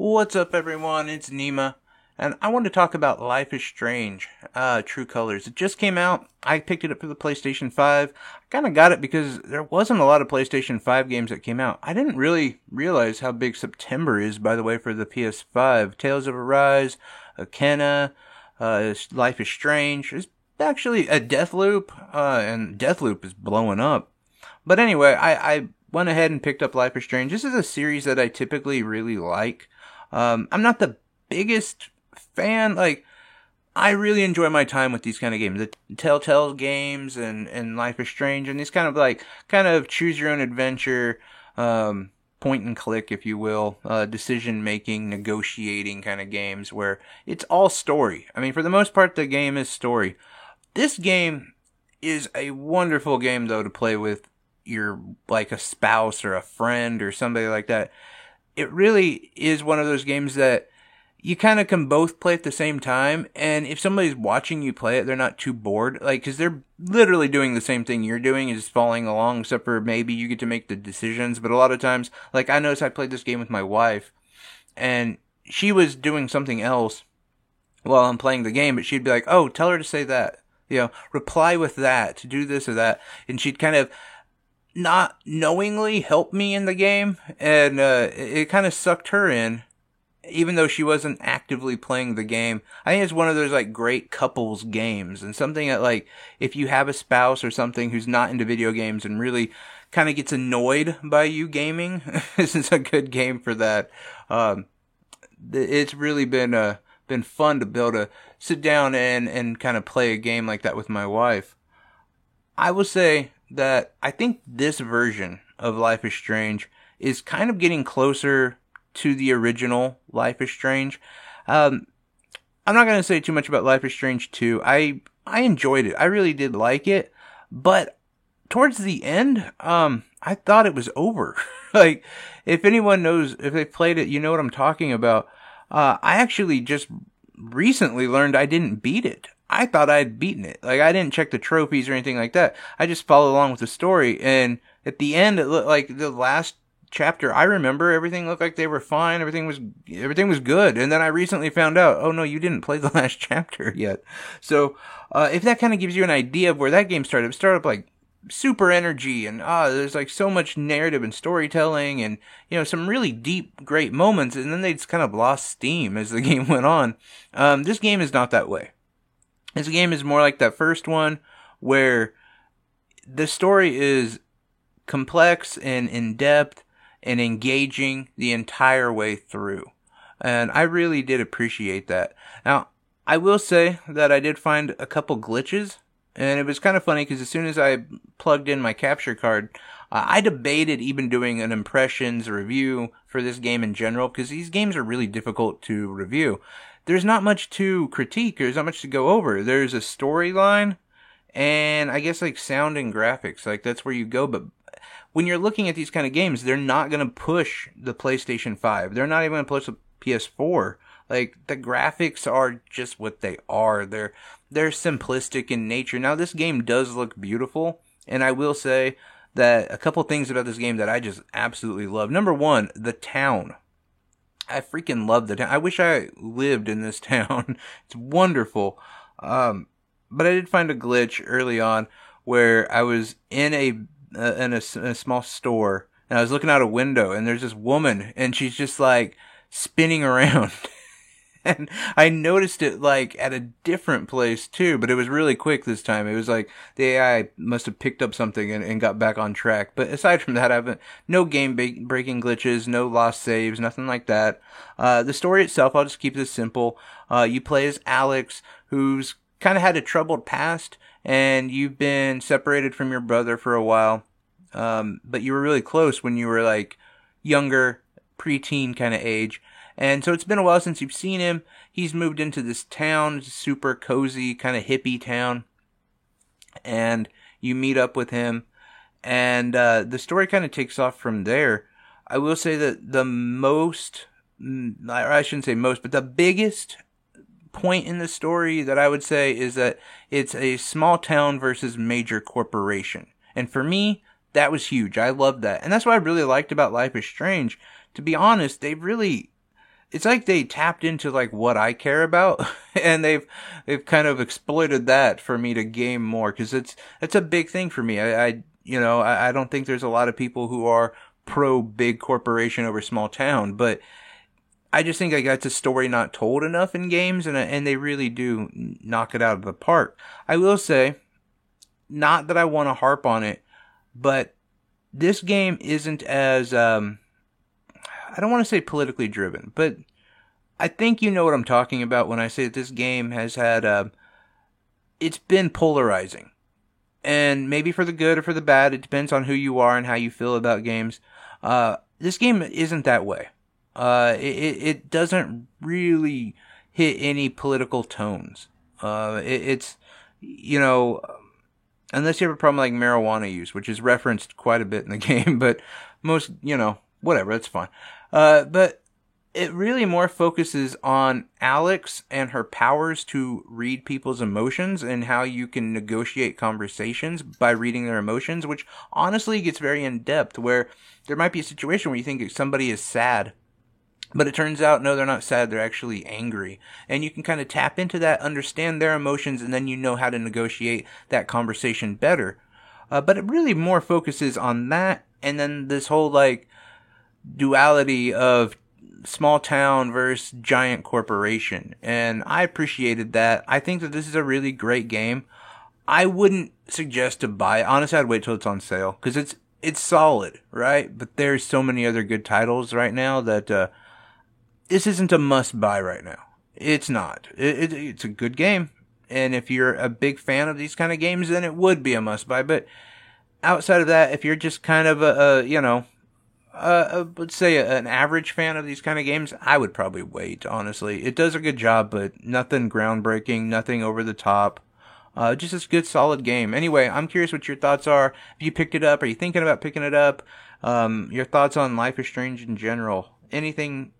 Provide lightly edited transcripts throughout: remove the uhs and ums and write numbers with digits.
What's up, everyone? It's Nima, and I want to talk about Life is Strange, True Colors. It just came out. I picked it up for the PlayStation 5. I kind of got it because there wasn't a lot of PlayStation 5 games that came out. I didn't really realize how big September is, by the way, for the PS5. Tales of Arise, Kena, Life is Strange. There's actually a Deathloop, and Deathloop is blowing up. But anyway, I went ahead and picked up Life is Strange. This is a series that I typically really like. I'm not the biggest fan. Like, I really enjoy my time with these kind of games. The Telltale games and Life is Strange and these kind of choose your own adventure, point and click, if you will, decision making, negotiating kind of games where it's all story. I mean, for the most part, the game is story. This game is a wonderful game, though, to play with like a spouse or a friend or somebody like that. It really is one of those games that you kind of can both play at the same time. And if somebody's watching you play it, they're not too bored. Like, cause they're literally doing the same thing you're doing, is following along, except for maybe you get to make the decisions. But a lot of times, like, I noticed I played this game with my wife and she was doing something else while I'm playing the game, but she'd be like, "Oh, tell her to say that. Reply with that, to do this or that." And she'd kind of not knowingly help me in the game, and it kind of sucked her in, even though she wasn't actively playing the game. I think it's one of those like great couples games, and something that, like, if you have a spouse or something who's not into video games and really kind of gets annoyed by you gaming, this is a good game for that. It's really been fun to be able to sit down and kind of play a game like that with my wife. I will say that I think this version of Life is Strange is kind of getting closer to the original Life is Strange. I'm not going to say too much about Life is Strange 2. I enjoyed it. I really did like it. But towards the end, I thought it was over. Like, if anyone knows, if they played it, you know what I'm talking about. I actually just recently learned I didn't beat it. I thought I had beaten it. Like, I didn't check the trophies or anything like that. I just followed along with the story, and at the end, it looked like the last chapter. I remember everything looked like they were fine. Everything was good. And then I recently found out, oh no, you didn't play the last chapter yet. So, if that kind of gives you an idea of where that game started, it started up like super energy, and there's like so much narrative and storytelling, and some really deep, great moments, and then they just kind of lost steam as the game went on. This game is not that way. This game is more like that first one, where the story is complex and in-depth and engaging the entire way through. And I really did appreciate that. Now, I will say that I did find a couple glitches, and it was kind of funny because as soon as I plugged in my capture card, I debated even doing an impressions review for this game in general, because these games are really difficult to review. There's not much to critique. There's not much to go over. There's a storyline, and I guess like sound and graphics. Like, that's where you go. But when you're looking at these kind of games, they're not going to push the PlayStation 5. They're not even going to push the PS4. Like, the graphics are just what they are. They're simplistic in nature. Now, this game does look beautiful, and I will say that a couple things about this game that I just absolutely love. Number one, the town. I freaking love the town. I wish I lived in this town. It's wonderful. But I did find a glitch early on where I was in a small store, and I was looking out a window, and there's this woman, and she's just like spinning around. And I noticed it like at a different place too, but it was really quick this time. It was like the AI must have picked up something and got back on track. But aside from that, I haven't, no game breaking glitches, no lost saves, nothing like that. The story itself, I'll just keep this simple. You play as Alex, who's kind of had a troubled past, and you've been separated from your brother for a while. But you were really close when you were like younger, preteen kind of age. And so it's been a while since you've seen him. He's moved into this town, super cozy, kind of hippie town. And you meet up with him. And the story kind of takes off from there. I will say that the most, or I shouldn't say most, but the biggest point in the story that I would say is that it's a small town versus major corporation. And for me, that was huge. I loved that. And that's what I really liked about Life is Strange. To be honest, it's like they tapped into like what I care about, and they've kind of exploited that for me to game more, because it's a big thing for me. I don't think there's a lot of people who are pro big corporation over small town, but I just think like that's a story not told enough in games, and they really do knock it out of the park. I will say, not that I want to harp on it, but this game isn't as I don't want to say politically driven, but I think you know what I'm talking about when I say that this game has had it's been polarizing, and maybe for the good or for the bad. It depends on who you are and how you feel about games. This game isn't that way. It doesn't really hit any political tones. It's, unless you have a problem like marijuana use, which is referenced quite a bit in the game, but most, whatever, that's fine. But it really more focuses on Alex and her powers to read people's emotions and how you can negotiate conversations by reading their emotions, which honestly gets very in depth, where there might be a situation where you think somebody is sad, but it turns out, no, they're not sad, they're actually angry. And you can kind of tap into that, understand their emotions, and then you know how to negotiate that conversation better. But it really more focuses on that, and then this whole, like, duality of small town versus giant corporation. And I appreciated that. I think that this is a really great game. I wouldn't suggest to buy it. Honestly, I'd wait till it's on sale, because it's solid, right? But there's so many other good titles right now that, this isn't a must-buy right now. It's not. It's a good game. And if you're a big fan of these kind of games, then it would be a must-buy. But outside of that, if you're just kind of let's say an average fan of these kind of games, I would probably wait, honestly. It does a good job, but nothing groundbreaking, nothing over the top. Just a good, solid game. Anyway, I'm curious what your thoughts are. Have you picked it up? Are you thinking about picking it up? Your thoughts on Life is Strange in general. Anything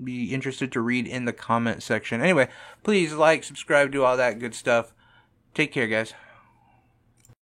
be interested to read in the comment section. Anyway, please like, subscribe, do all that good stuff. Take care, guys.